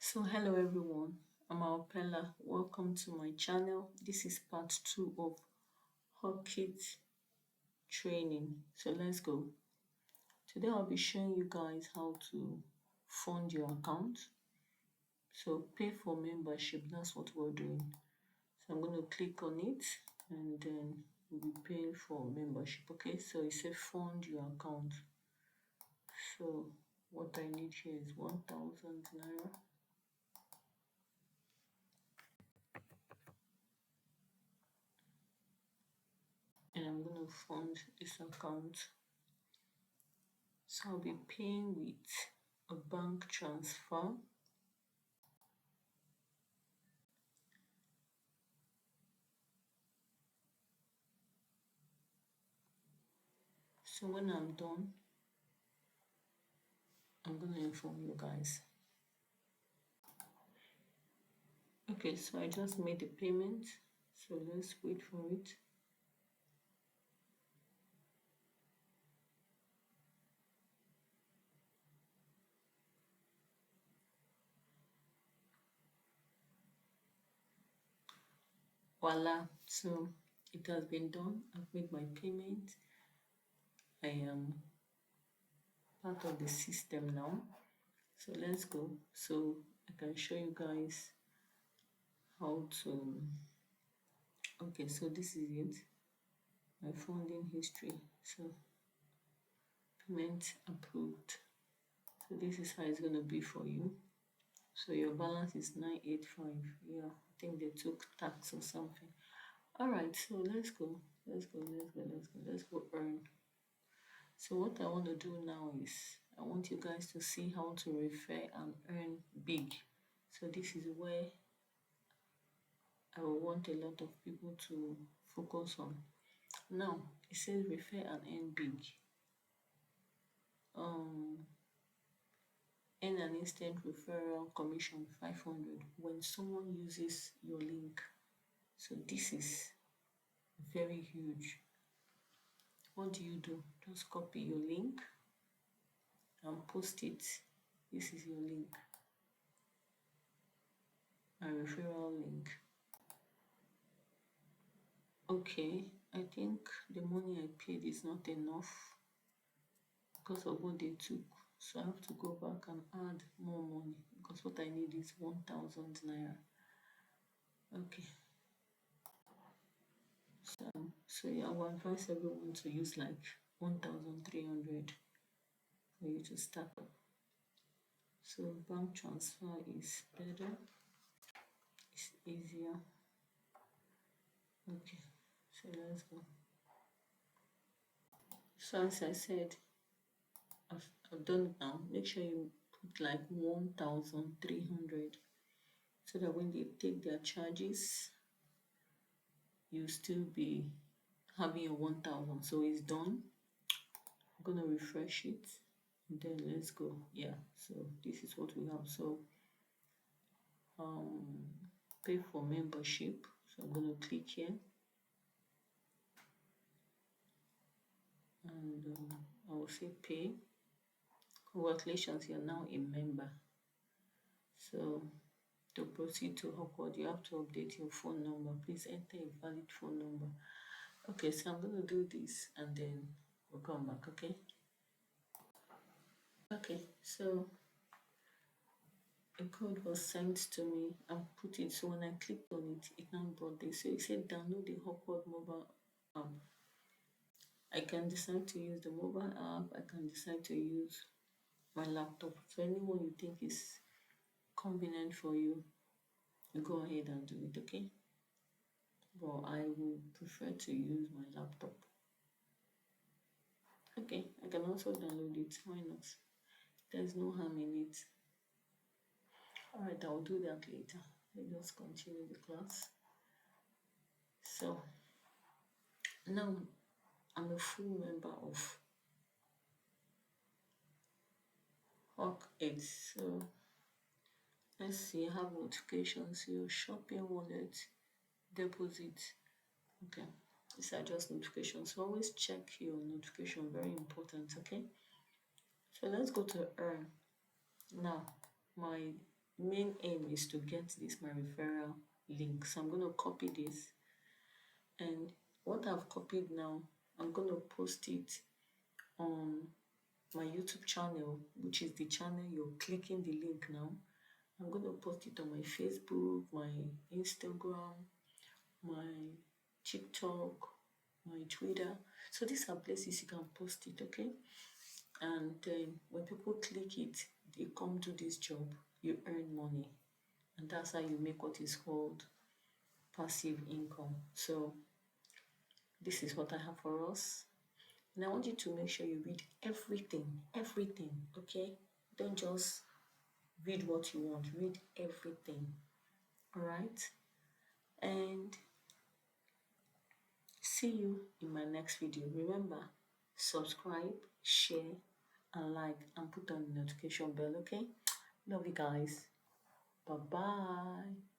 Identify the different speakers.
Speaker 1: So hello everyone, I'm Alpella. Welcome to my channel. This is part 2 of Hawkit training. So let's go. Today I'll be showing you guys how to fund your account. So pay for membership, that's what we're doing. So I'm going to click on it and then we'll be paying for membership. Okay, so it says fund your account. So what I need here is 1,000 Naira. And I'm going to fund this account. So I'll be paying with a bank transfer. So when I'm done, I'm going to inform you guys. Okay, so I just made the payment. So let's wait for it. Voila, so it has been done. I've made my payment. I am part of the system now. So let's go. So I can show you guys how to. Okay, so this is it. My funding history. So payment approved. So this is how it's going to be for you. So your balance is 985. Yeah, I think they took tax or something. All right, so let's go. Let's go earn. So what I want to do now is I want you guys to see how to refer and earn big. So this is where I want a lot of people to focus on. Now it says refer and earn big. Earn an instant referral commission 500 when someone uses your link. So this is very huge. What do? Just copy your link and post it. This is your link, a referral link. Okay, I think the money I paid is not enough because of what they took. So I have to go back and add more money because what I need is 1,000 Naira. Okay. So yeah, I will advise everyone to use like 1,300 for you to start up. So bank transfer is better, it's easier. Okay, so let's go. So as I said, I've done it now. Make sure you put like 1,300 so that when they take their charges, you still be having your 1,000. So it's done. I'm gonna refresh it and then let's go. Yeah, so this is what we have. So pay for membership. So I'm gonna click here and I will say pay. Congratulations, you're now a member. So to proceed to Hawkit, you have to update your phone number. Please enter a valid phone number. Okay, so I'm going to do this and then we'll come back, okay? Okay, so a code was sent to me and put it. So when I clicked on it, it now brought this. So it said download the Hawkit mobile app. I can decide to use the mobile app. I can decide to use my laptop. So anyone you think is convenient for you, you go ahead and do it, okay? But I would prefer to use my laptop. Okay, I can also download it. Why not? There's no harm in it. Alright, I'll do that later. Let's just continue the class. So now I'm a full member of Hawkit. So let's see, I have notifications here, shopping wallet, deposit. Okay, these are just notifications. So always check your notification, very important, okay? So let's go to earn. Now my main aim is to get this my referral link. So I'm going to copy this, and what I've copied now, I'm going to post it on my YouTube channel, which is the channel you're clicking the link now. I'm going to post it on my Facebook, my Instagram, my TikTok, my Twitter. So these are places you can post it, okay? And when people click it, they come to this job, you earn money. And that's how you make what is called passive income. So this is what I have for us. And I want you to make sure you read everything, okay? Don't just read what you want, read everything, all right? And see you in my next video. Remember, subscribe, share, and like, and put on the notification bell, okay? Love you guys. Bye-bye.